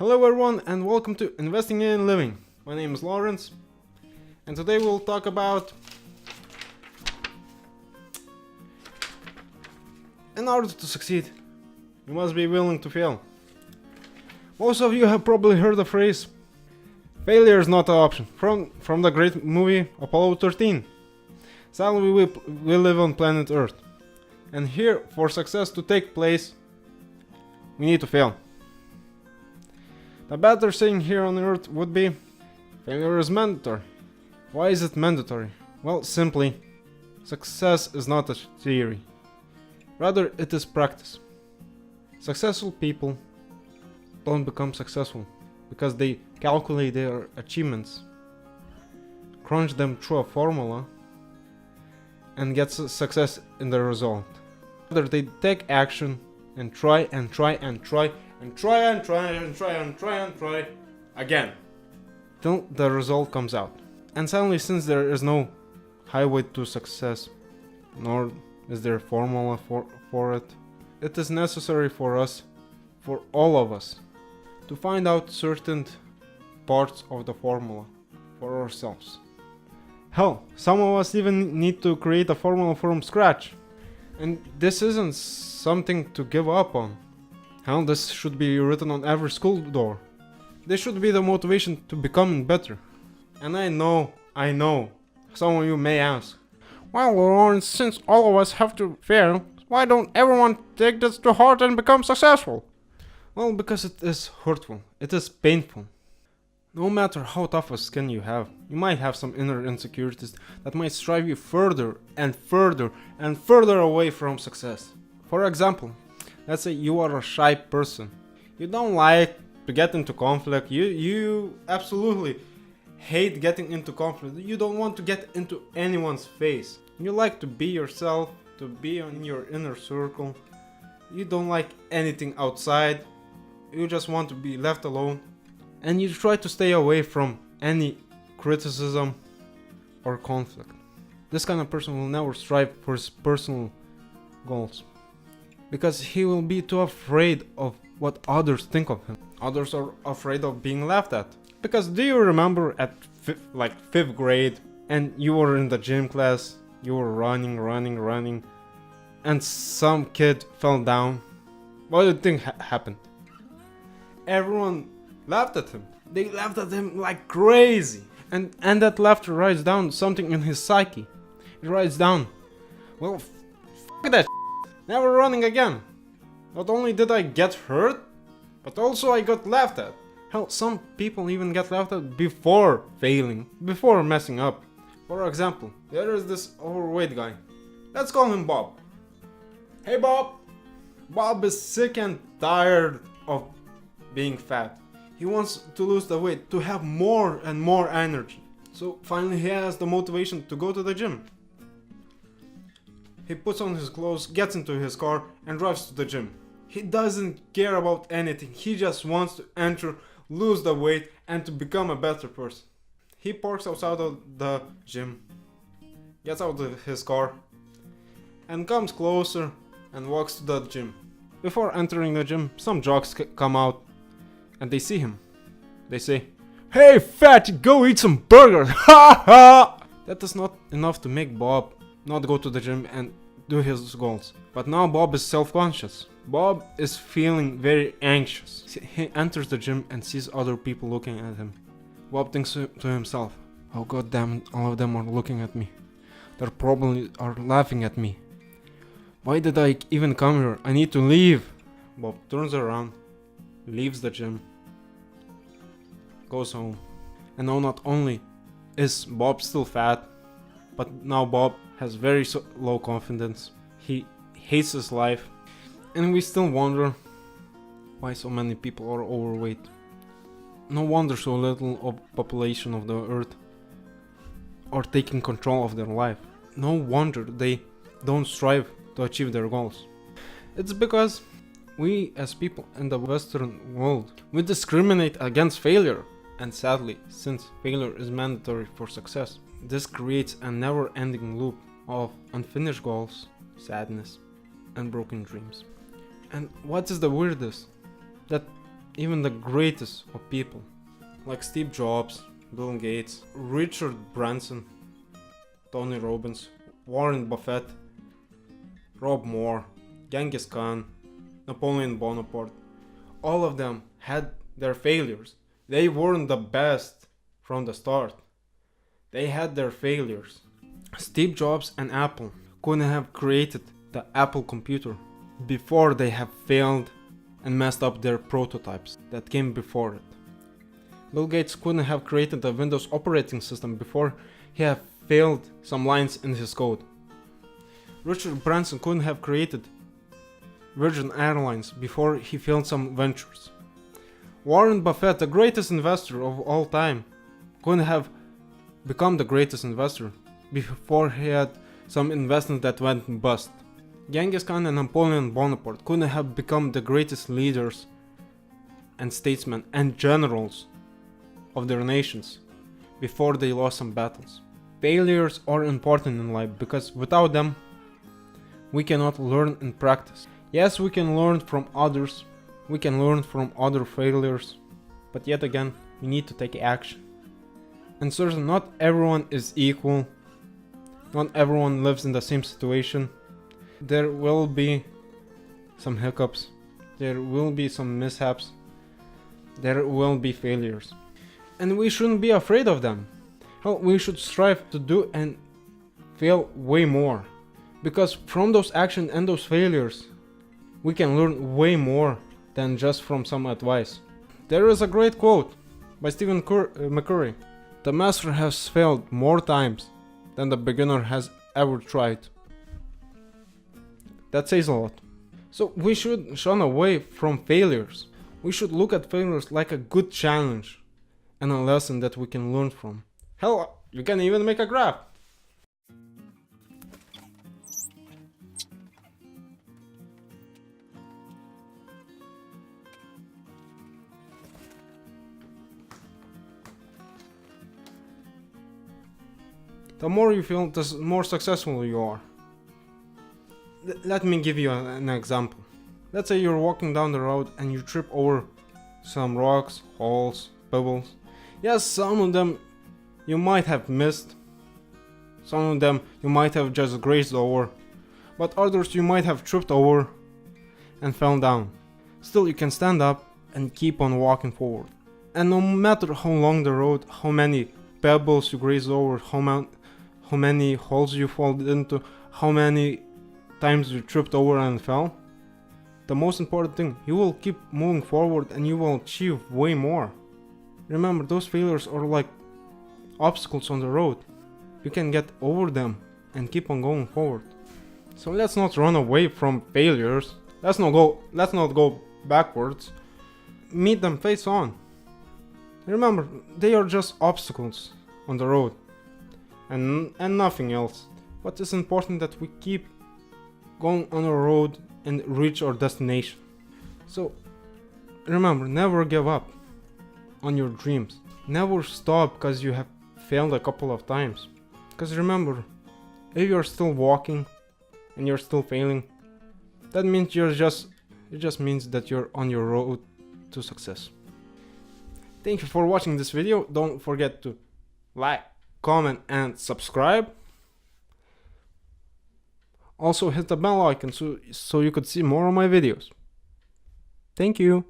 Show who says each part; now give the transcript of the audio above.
Speaker 1: Hello everyone and welcome to Investing in Living. My name is Lawrence and today we'll talk about in order to succeed, you must be willing to fail. Most of you have probably heard the phrase, failure is not an option, from the great movie Apollo 13. Sadly, we live on planet Earth, and here, for success to take place, we need to fail. The better saying here on Earth would be, failure is mandatory. Why is it mandatory? Well, simply, success is not a theory. Rather, it is practice. Successful people don't become successful because they calculate their achievements, crunch them through a formula, and get success in the result. Rather, they take action and try again till the result comes out. And suddenly, since there is no highway to success, nor is there a formula for it, it is necessary for us, for all of us, to find out certain parts of the formula for ourselves. Hell, some of us even need to create a formula from scratch. And this isn't something to give up on. Hell, this should be written on every school door. This should be the motivation to becoming better. And I know, some of you may ask, well, Lawrence, since all of us have to fail, why don't everyone take this to heart and become successful? Well, because it is hurtful, it is painful. No matter how tough a skin you have, you might have some inner insecurities that might drive you further and further and further away from success. For example, let's say you are a shy person. You don't like to get into conflict. You absolutely hate getting into conflict. You don't want to get into anyone's face. You like to be yourself, to be in your inner circle. You don't like anything outside. You just want to be left alone. And you try to stay away from any criticism or conflict. This kind of person will never strive for his personal goals, because he will be too afraid of what others think of him. Others are afraid of being laughed at. Because do you remember at fifth grade, and you were in the gym class, you were running, and some kid fell down? What do you think happened? Everyone laughed at him. They laughed at him like crazy. And that laughter writes down something in his psyche. It writes down, well, f*** that never running again. Not only did I get hurt, but also I got laughed at. Hell, some people even get laughed at before failing, before messing up. For example, there is this overweight guy. Let's call him Bob. Hey Bob! Bob is sick and tired of being fat. He wants to lose the weight, to have more and more energy. So finally he has the motivation to go to the gym. He puts on his clothes, gets into his car, and drives to the gym. He doesn't care about anything. He just wants to enter, lose the weight, and to become a better person. He parks outside of the gym, gets out of his car, and comes closer and walks to the gym. Before entering the gym, some jocks come out and they see him. They say, "Hey fat, go eat some burgers, ha ha!" That is not enough to make Bob not go to the gym and do his goals. But now Bob is self-conscious. Bob is feeling very anxious. He enters the gym and sees other people looking at him. Bob thinks to himself, oh goddamn, all of them are looking at me. They probably are laughing at me. Why did I even come here? I need to leave. Bob turns around, leaves the gym, goes home. And now not only is Bob still fat, but now Bob has very low confidence. He hates his life. And we still wonder why so many people are overweight. No wonder so little of population of the earth are taking control of their life. No wonder they don't strive to achieve their goals. It's because we as people in the Western world, we discriminate against failure. And sadly, since failure is mandatory for success, this creates a never-ending loop of unfinished goals, sadness, and broken dreams. And what is the weirdest? That even the greatest of people, like Steve Jobs, Bill Gates, Richard Branson, Tony Robbins, Warren Buffett, Rob Moore, Genghis Khan, Napoleon Bonaparte, all of them had their failures. They weren't the best from the start. They had their failures. Steve Jobs and Apple couldn't have created the Apple computer before they have failed and messed up their prototypes that came before it. Bill Gates couldn't have created the Windows operating system before he had failed some lines in his code. Richard Branson couldn't have created Virgin Airlines before he failed some ventures. Warren Buffett, the greatest investor of all time, couldn't have become the greatest investor before he had some investments that went bust. Genghis Khan and Napoleon Bonaparte couldn't have become the greatest leaders and statesmen and generals of their nations before they lost some battles. Failures are important in life because without them, we cannot learn and practice. Yes, we can learn from others, we can learn from other failures, but yet again, we need to take action. And certainly not everyone is equal, not everyone lives in the same situation. There will be some hiccups, there will be some mishaps, there will be failures. And we shouldn't be afraid of them. Hell, we should strive to do and fail way more. Because from those actions and those failures, we can learn way more than just from some advice. There is a great quote by Stephen McCurry. The master has failed more times than the beginner has ever tried. That says a lot. So we should shun away from failures. We should look at failures like a good challenge and a lesson that we can learn from. Hell, you can even make a graph. The more you fail, the more successful you are. Let me give you an example. Let's say you're walking down the road and you trip over some rocks, holes, pebbles. Yes, some of them you might have missed. Some of them you might have just grazed over. But others you might have tripped over and fell down. Still, you can stand up and keep on walking forward. And no matter how long the road, how many pebbles you grazed over, how many holes you fall into, how many times you tripped over and fell, the most important thing, you will keep moving forward and you will achieve way more. Remember, those failures are like obstacles on the road. You can get over them and keep on going forward. So let's not run away from failures. Let's not go backwards. Meet them face on. Remember, they are just obstacles on the road and nothing else. But it's important that we keep going on a road and reach our destination. So remember, never give up on your dreams. Never stop because you have failed a couple of times. Because remember, if you're still walking and you're still failing, that means it just means that you're on your road to success. Thank you for watching this video. Don't forget to like, comment and subscribe. Also hit the bell icon so you could see more of my videos. Thank you.